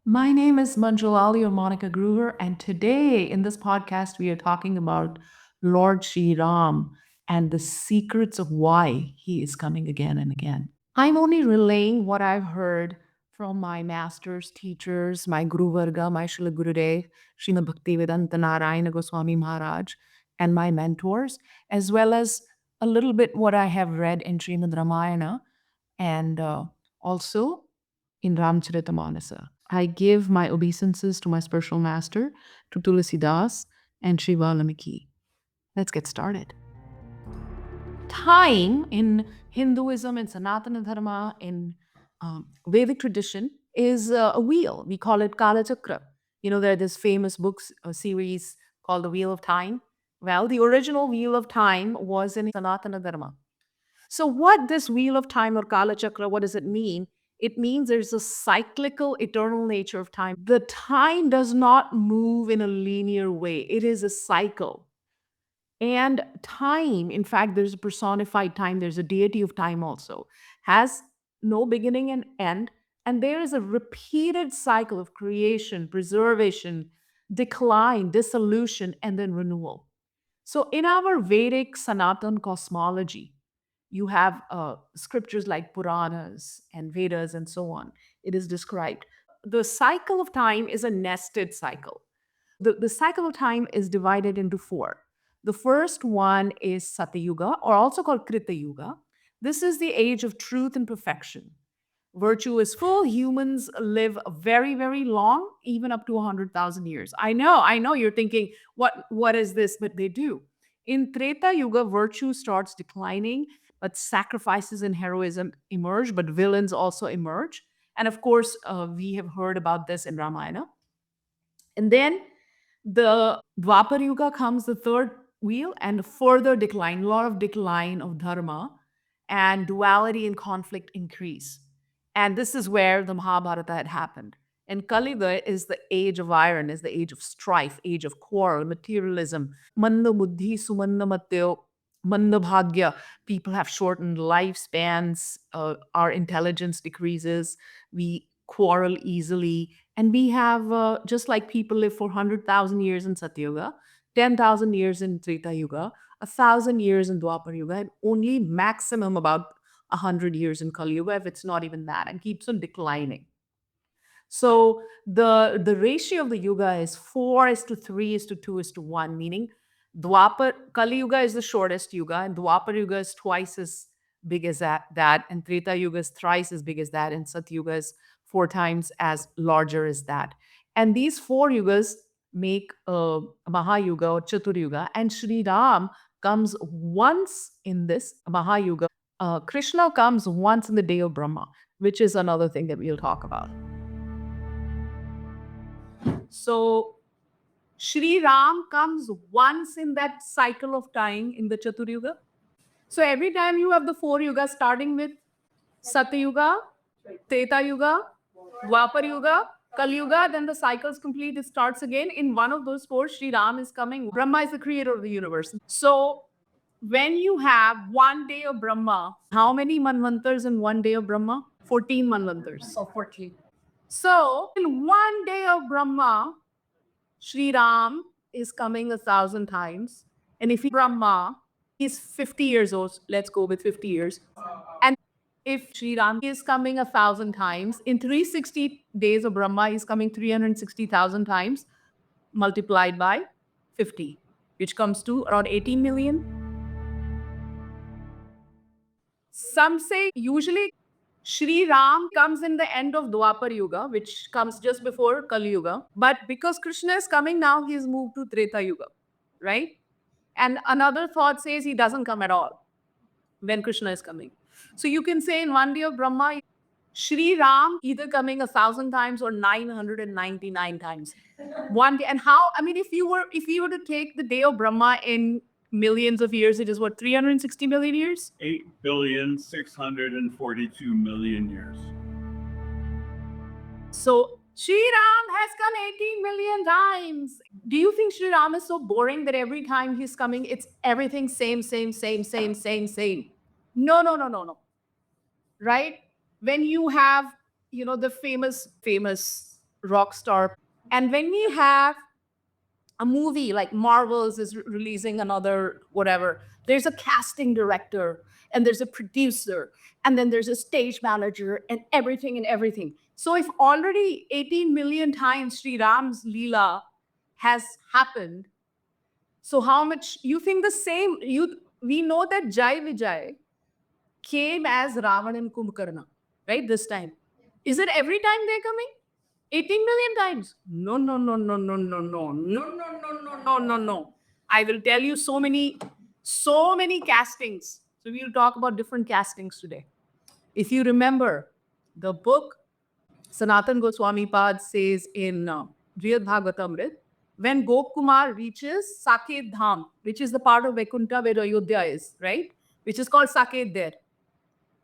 My name is Manjulali or Monica Groover, and today in this podcast, we are talking about Lord Sri Ram and the secrets of why he is coming again and again. I'm only relaying what I've heard from my masters, teachers, my Guru Varga, my Srila Gurudev, Srimad Bhaktivedanta Narayana Goswami Maharaj, and my mentors, as well as a little bit what I have read in Srimad Ramayana and also in Ramcharitamānasa. I give my obeisances to my spiritual master, to Tulasi Das and Sri Valmiki. Let's get started. Time in Hinduism and Sanatana Dharma, in Vedic tradition, is a wheel. We call it Kala Chakra. You know, there are this famous books series called The Wheel of Time. Well, the original Wheel of Time was in Sanatana Dharma. So, what this wheel of time or Kala Chakra, what does it mean? It means there's a cyclical, eternal nature of time. The time does not move in a linear way, it is a cycle. And time, in fact, there's a personified time, there's a deity of time also, has no beginning and end. And there is a repeated cycle of creation, preservation, decline, dissolution, and then renewal. So, in our Vedic Sanatan cosmology, you have scriptures like Puranas and Vedas and so on. It is described. The cycle of time is a nested cycle. The cycle of time is divided into four. The first one is Satyuga, or also called Krita Yuga. This is the age of truth and perfection. Virtue is full. Humans live very, very long, even up to 100,000 years. I know you're thinking, what is this? But they do. In Treta Yuga, virtue starts declining, but sacrifices and heroism emerge, but villains also emerge. And of course, we have heard about this in Ramayana. And then the Dwapar Yuga comes, the third wheel, and further decline, a lot of decline of dharma and duality and conflict increase. And this is where the Mahabharata had happened. And Kali Yuga is the age of iron, is the age of strife, age of quarrel, materialism. Manda buddhi, sumanda matyo, manda bhagya. People have shortened lifespans, our intelligence decreases, we quarrel easily, and we have, just like people live for 100,000 years in Satyuga, 10,000 years in Treta Yuga, 1,000 years in Dwapar Yuga, and only maximum about 100 years in Kali Yuga, if it's not even that, and keeps on declining. So the ratio of the yuga is 4 is to 3 is to 2 is to 1, meaning Dwapar Kali Yuga is the shortest yuga, and Dwapar Yuga is twice as big as that, and Treta Yuga is thrice as big as that, and Sat Yuga is 4 times as larger as that. And these four yugas make Mahayuga or Chatur Yuga, and Sri Ram comes once in this Mahayuga. Krishna comes once in the day of Brahma, which is another thing that we'll talk about. So Shri Ram comes once in that cycle of time in the Chatur Yuga. So every time you have the four yugas starting with Satyuga, Treta Yuga, Dwapar Yuga, Kali Yuga, then the cycle is complete. It starts again. In one of those four, Shri Ram is coming. Brahma is the creator of the universe. So when you have one day of Brahma, how many manvantars in one day of Brahma? 14 manvantars. Oh, 14. So in one day of Brahma, Sri Ram is coming 1,000 times. And if he Brahma, he's 50 years old. Let's go with 50 years. And if Sri Ram is coming 1,000 times, in 360 days of Brahma, he's coming 360,000 times multiplied by 50, which comes to around 18 million. Some say usually Shri Ram comes in the end of Dwapar Yuga, which comes just before Kali Yuga. But because Krishna is coming now, he's moved to Treta Yuga, right? And another thought says he doesn't come at all when Krishna is coming. So you can say in one day of Brahma, Shri Ram either coming 1,000 times or 999 times. One day. And how, I mean, if you were to take the day of Brahma in millions of years, it is what, 360 million years? 8,642,000,000 years. So Sri Ram has come 18 million times. Do you think Sri Ram is so boring that every time he's coming, it's everything same, same, same, same, same, same? No, no, no, no, no. Right? When you have, the famous rock star. And when we have a movie like Marvel's is releasing another whatever, there's a casting director and there's a producer and then there's a stage manager and everything and everything. So if already 18 million times Sri Ram's Leela has happened, so how much you think the same you we know that Jai Vijay came as Ravan and Kumbhakarna, right? This time. Is it every time they're coming? 18 million times? No, no, no, no, no, no, no, no, no, no, no, no, no, no. I will tell you so many castings. So we'll talk about different castings today. If you remember the book, Sanatan Goswami Pad says in Brihad Bhagavatamrit, when Gopkumar reaches Saket Dham, which is the part of Vaikuntha where Ayodhya is, right? Which is called Saket there,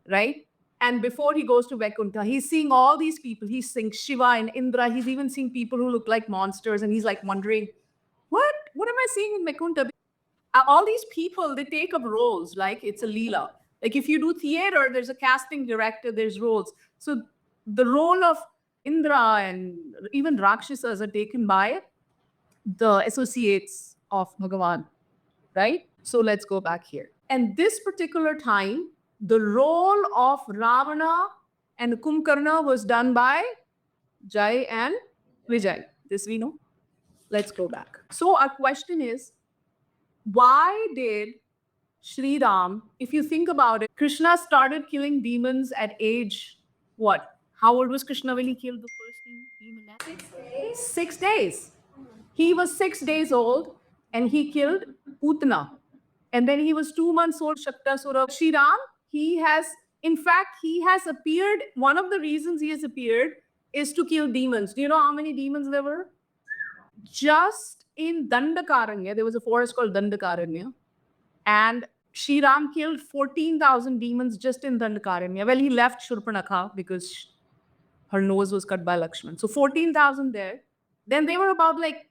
right? And before he goes to Vaikuntha, he's seeing all these people. He's seeing Shiva and Indra. He's even seeing people who look like monsters. And he's like wondering, what am I seeing in Vaikuntha? All these people, they take up roles like it's a Leela. Like if you do theater, there's a casting director, there's roles. So the role of Indra and even Rakshasas are taken by the associates of Bhagavan, right? So let's go back here. And this particular time, the role of Ravana and Kumbhakarna was done by Jai and Vijay. This we know. Let's go back. So our question is, why did Sri Ram, if you think about it, Krishna started killing demons at age what? How old was Krishna when he killed the first demon? 6 days. 6 days. He was 6 days old and he killed Putana. And then he was 2 months old, Shaktasura. Sri Ram, he has, in fact, he has appeared. One of the reasons he has appeared is to kill demons. Do you know how many demons there were? Just in Dandakaranya, there was a forest called Dandakaranya, and Sri Ram killed 14,000 demons just in Dandakaranya. Well, he left Shurpanakha because her nose was cut by Lakshman. So 14,000 there. Then they were about like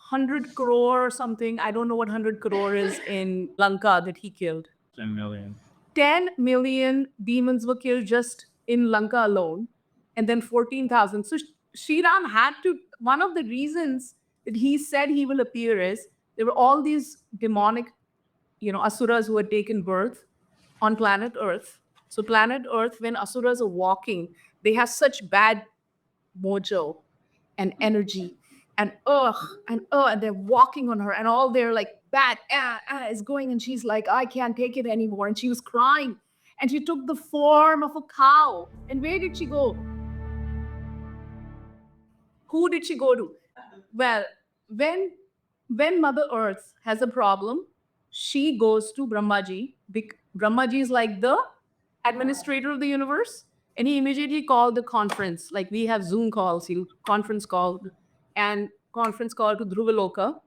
100 crore or something. I don't know what 100 crore is in Lanka that he killed. 10 million. 10 million demons were killed just in Lanka alone, and then 14,000. So Sri Ram had to, one of the reasons that he said he will appear is there were all these demonic, asuras who had taken birth on planet Earth. So planet Earth, when asuras are walking, they have such bad mojo and energy and they're walking on her and all their like bad is going and she's like, I can't take it anymore. And she was crying and she took the form of a cow. And where did she go? Who did she go to? Well, when Mother Earth has a problem, she goes to Brahmaji. Brahmaji is like the administrator of the universe, and he immediately called the conference. Like we have Zoom calls, he conference called, and conference call to Dhruvaloka.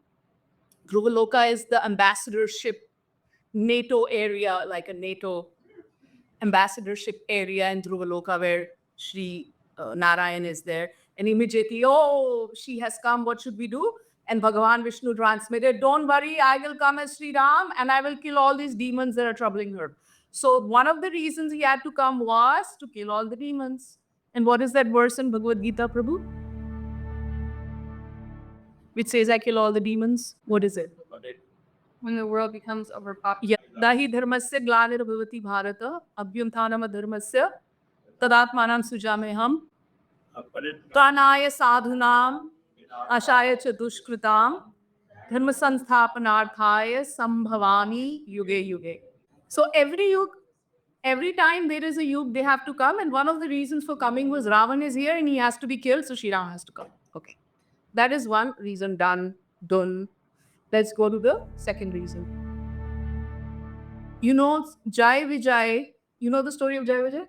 Dhruvaloka is the ambassadorship NATO area, like a NATO ambassadorship area in Dhruvaloka where Sri Narayan is there. And immediately, oh, she has come, what should we do? And Bhagavan Vishnu transmitted, don't worry, I will come as Sri Ram and I will kill all these demons that are troubling her. So one of the reasons he had to come was to kill all the demons. And what is that verse in Bhagavad Gita, Prabhu? Which says, I kill all the demons. What is it? But it, When the world becomes overpopulated. Dahi dharmasya glanirabhavati bharata abhyunthanam adharmasya tadatmanam sujameham but it, pranaya sadhunam ashaya cha dushkritam dharma sansthapanarthaya sambhavami yuge yuge. So every time there is a yug, they have to come. And one of the reasons for coming was Ravan is here and he has to be killed, so Sri Ram has to come. Okay. That is one reason done. Let's go to the second reason. You know, Jai Vijay, you know the story of Jai Vijay?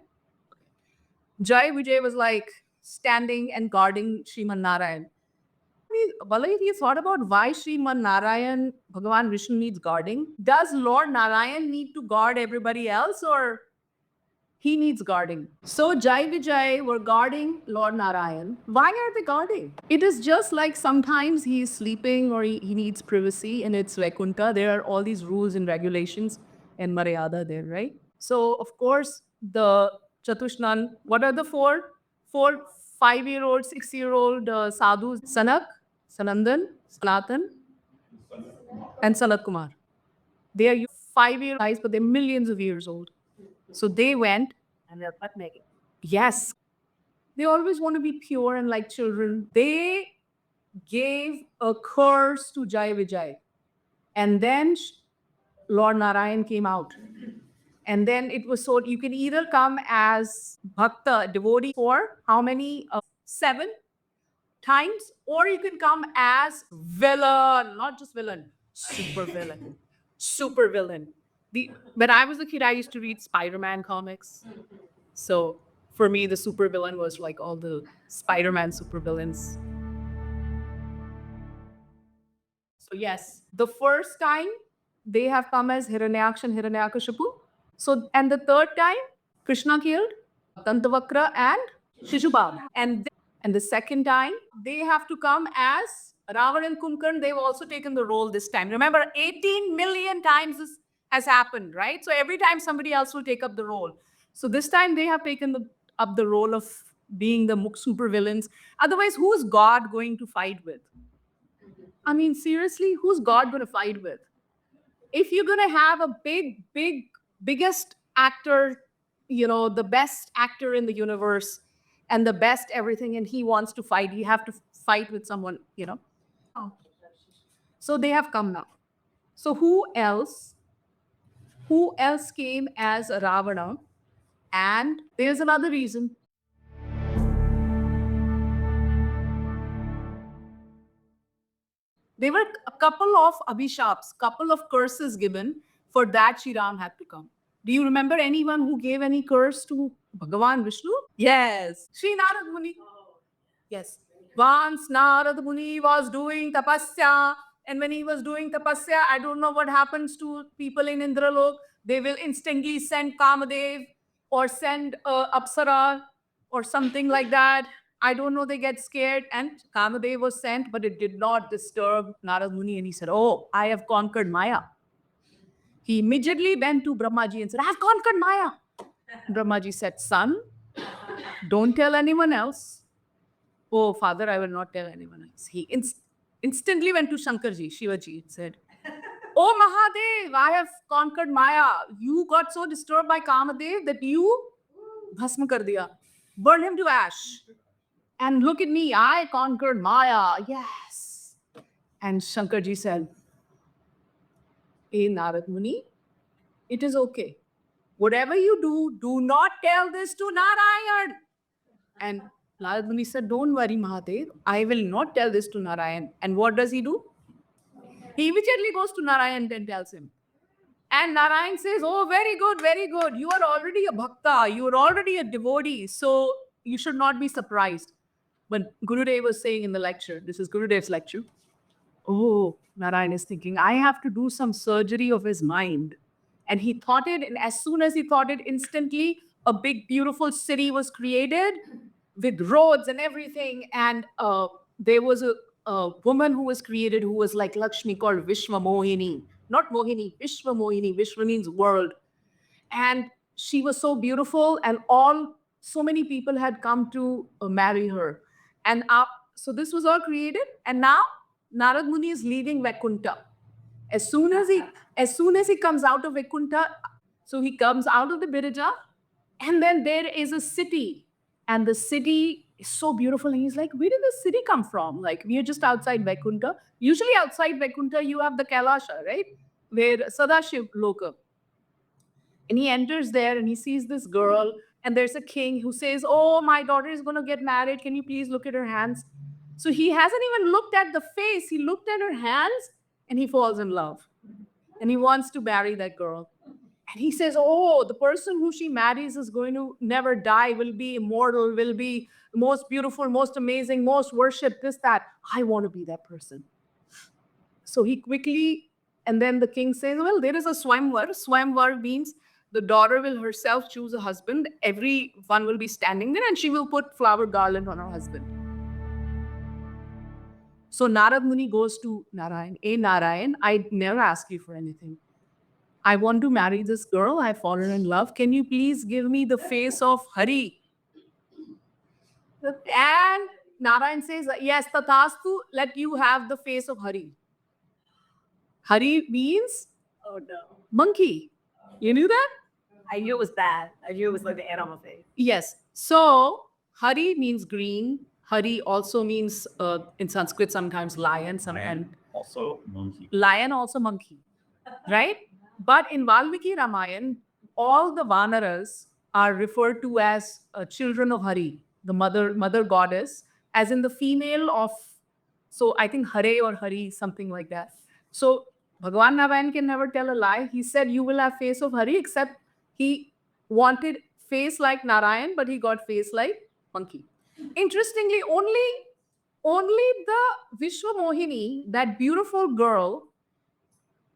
Jai Vijay was like standing and guarding Sriman Narayan. Balaji, you thought about why Sriman Narayan, Bhagavan Vishnu needs guarding? Does Lord Narayan need to guard everybody else or he needs guarding? So Jai Vijay were guarding Lord Narayan. Why are they guarding? It is just like sometimes he is sleeping or he needs privacy and it's Vaikuntha. There are all these rules and regulations and Maryada there, right? So of course the Chatushnan, what are the four, 5-year-old, 6-year-old sadhu Sanak, Sanandan, Sanatan, and Sanat Kumar. They are 5-year guys, but they're millions of years old. So they went, and they're butt naked. Yes. They always want to be pure and like children. They gave a curse to Jai Vijay. And then Lord Narayan came out. And then it was so you can either come as bhakta, devotee, for how many? 7 times, or you can come as villain, not just villain, super villain, super villain. When I was a kid, I used to read Spider-Man comics. So for me, the super villain was like all the Spider-Man super villains. So yes, the first time they have come as Hiranyaksha and Hiranyakashipu. So and the third time, Krishna killed Dantavakra and Shishupal. And the second time, they have to come as Ravan and Kumbhakarna. They've also taken the role this time. Remember, 18 million times this has happened, right? So every time somebody else will take up the role. So this time they have taken up the role of being the super villains. Otherwise, who's God going to fight with? I mean, seriously, who's God going to fight with? If you're going to have a biggest actor, the best actor in the universe and the best everything, and he wants to fight, you have to fight with someone. So they have come now. So who else came as Ravana? And there's another reason. There were a couple of abhishaps, couple of curses given. For that, Sri Ram had to come. Do you remember anyone who gave any curse to Bhagavan Vishnu? Yes, Sri Narad Muni. Yes. Once Narad Muni was doing tapasya, and when he was doing tapasya, I don't know what happens to people in Indralok. They will instantly send Kamadev or send Apsara or something like that. I don't know, they get scared. And Kamadev was sent, but it did not disturb Narad Muni. And he said, "Oh, I have conquered Maya." He immediately went to Brahmaji and said, "I have conquered Maya." Brahmaji said, "Son, don't tell anyone else." "Oh, father, I will not tell anyone else." He instantly went to Shankarji, Shivaji, and said, "Oh, Mahadev, I have conquered Maya. You got so disturbed by Kamadev that you bhasma kar diya. Burn him to ash. And look at me, I conquered Maya." Yes. And Shankarji said, "Hey, Narad Muni, it is okay. Whatever you do, do not tell this to Narayan." And Narad Muni said, "Don't worry, Mahadev. I will not tell this to Narayan." And what does he do? He immediately goes to Narayan and tells him. And Narayan says, "Oh, very good, very good. You are already a bhakta. You are already a devotee. So you should not be surprised." But Gurudev was saying in the lecture, this is Gurudev's lecture. Oh, Narayan is thinking, I have to do some surgery of his mind. And he thought it, and as soon as he thought it, instantly a big, beautiful city was created with roads and everything. And there was a woman who was created who was like Lakshmi, called Vishwa Mohini. Not Mohini, Vishwa Mohini. Vishwa means world. And she was so beautiful, and so many people had come to marry her. And so this was all created, and now Narad Muni is leaving Vaikuntha. As soon as he comes out of Vaikuntha, so he comes out of the Birija, and then there is a city, and the city is so beautiful. And he's like, "Where did the city come from? Like, we are just outside Vaikuntha. Usually outside Vaikuntha, you have the Kailasha, right? Where Sadashiv Loka." And he enters there and he sees this girl, and there's a king who says, "Oh, my daughter is going to get married. Can you please look at her hands?" So he hasn't even looked at the face, he looked at her hands, and he falls in love. And he wants to marry that girl. And he says, "Oh, the person who she marries is going to never die, will be immortal, will be most beautiful, most amazing, most worshipped, this, that. I want to be that person." So he quickly, and then the king says, "Well, there is a swamvar." Swamvar means the daughter will herself choose a husband. Everyone will be standing there, and she will put flower garland on her husband. So Narad Muni goes to Narayan. "Hey, Narayan, I never ask you for anything. I want to marry this girl. I've fallen in love. Can you please give me the face of Hari?" And Narayan says, yes, Tathastu, let you have the face of Hari. Hari means Oh no. monkey. You knew that? I knew it was bad. I knew it was like the animal face. Yes. So Hari means green. Hari also means in Sanskrit sometimes lion, and Also monkey. lion also monkey, right? But in Valmiki Ramayan, all the Vanaras are referred to as children of Hari, the mother goddess, as in the female of. So I think Hare or Hari, something like that. So Bhagavan Narayan can never tell a lie. He said you will have face of Hari, except he wanted face like Narayan, but he got face like monkey. Interestingly, only the Vishwa Mohini, that beautiful girl,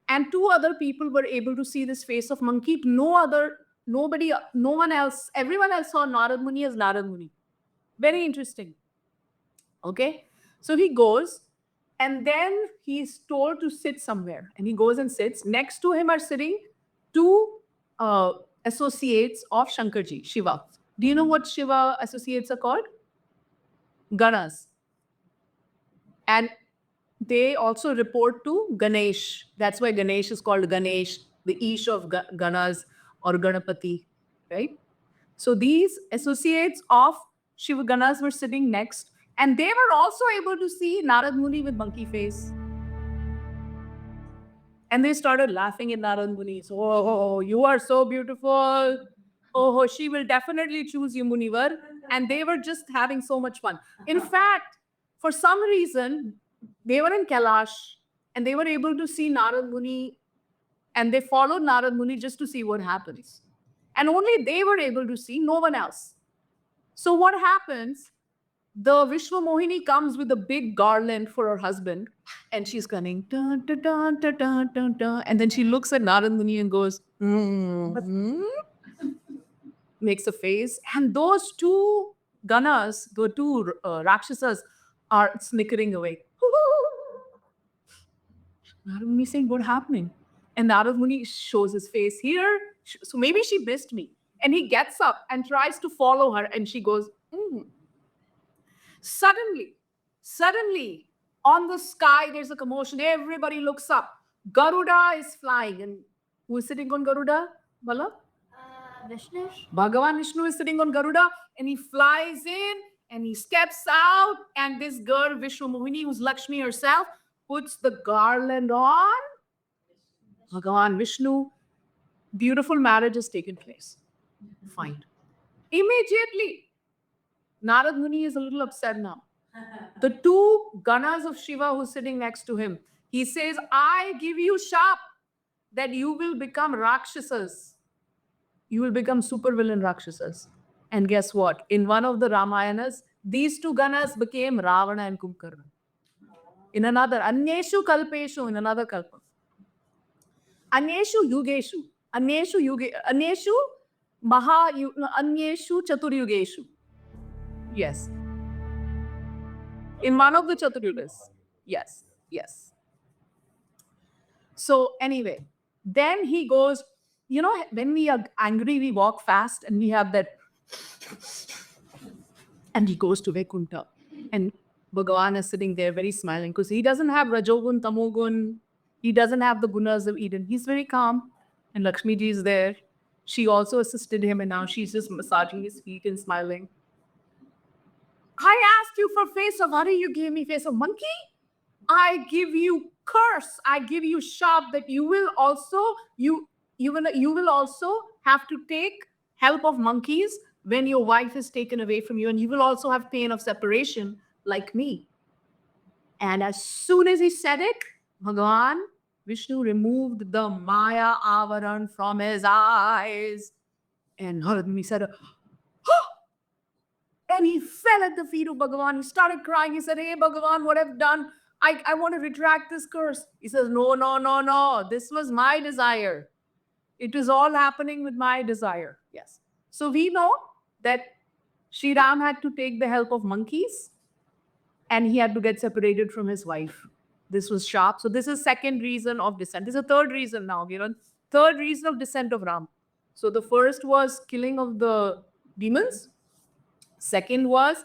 and two other people were able to see this face of monkey. Nobody, no one else, everyone else saw Narad Muni as Narad Muni. Very interesting. Okay, so he goes, and then he's told to sit somewhere, and he goes and sits. Next to him are sitting two associates of Shankarji, Shiva. Do you know what Shiva associates are called? Ganas. And they also report to Ganesh. That's why Ganesh is called Ganesh, the Ish of Ganas or Ganapati, right? So these associates of Shiva Ganas were sitting next, and they were also able to see Narad Muni with monkey face. And they started laughing at Narad Muni. So, oh, you are so beautiful. Oh, she will definitely choose you, Munivar. And they were just having so much fun. In fact, for some reason, they were in Kailash and they were able to see Narad Muni, and they followed Narad Muni just to see what happens. And only they were able to see, no one else. So what happens? The Vishwa Mohini comes with a big garland for her husband, and she's going dun, dun, dun, dun, dun, dun, dun, and then she looks at Narad Muni and goes, makes a face, and those two ganas, the two rakshasas, are snickering away. Narad Muni saying, "What happening?" And Narad Muni shows his face here. So maybe she missed me. And he gets up and tries to follow her, and she goes, Suddenly, on the sky, there's a commotion. Everybody looks up. Garuda is flying. And who is sitting on Garuda? Bala? Vishnu? Bhagavan Vishnu is sitting on Garuda, and he flies in and he steps out. And this girl, Vishnu Mohini, who's Lakshmi herself, puts the garland on. Bhagavan Vishnu. Beautiful marriage has taken place. Fine. Immediately, Narad Muni is a little upset now. The two ganas of Shiva who's sitting next to him, he says, I give you shap that you will become Rakshasas. You will become supervillain Rakshasas. And guess what? In one of the Ramayanas, these two ganas became Ravana and Kumbhakarna. In another, Anyeshu Kalpeshu, in another Kalpa. Anyeshu Yugeshu. Anyeshu Anyeshu Chaturyugeshu. Yes. In one of the Chaturyugas. Yes. So anyway, then he goes, when we are angry, we walk fast and we have that. And he goes to Vaikuntha. And Bhagavan is sitting there very smiling because he doesn't have Rajogun, Tamogun. He doesn't have the gunas of Eden. He's very calm. And Lakshmi ji is there. She also assisted him, and now she's just massaging his feet and smiling. I asked you for face of Hari, you gave me face of monkey. I give you curse. I give you shop that you will also have to take help of monkeys when your wife is taken away from you, and you will also have pain of separation like me. And as soon as he said it, Bhagavan Vishnu removed the Maya Avaran from his eyes. And Narad Muni said, and he fell at the feet of Bhagavan. He started crying. He said, hey, Bhagavan, what I've done, I want to retract this curse. He says, no. This was my desire. It is all happening with my desire. Yes. So we know that Sri Ram had to take the help of monkeys, and he had to get separated from his wife. This was sharp. So this is second reason of descent. This is a third reason now. Third reason of descent of Ram. So the first was killing of the demons. Second was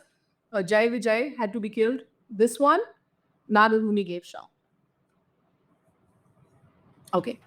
Jai Vijay had to be killed. This one, Narad Muni gave Sham. Okay.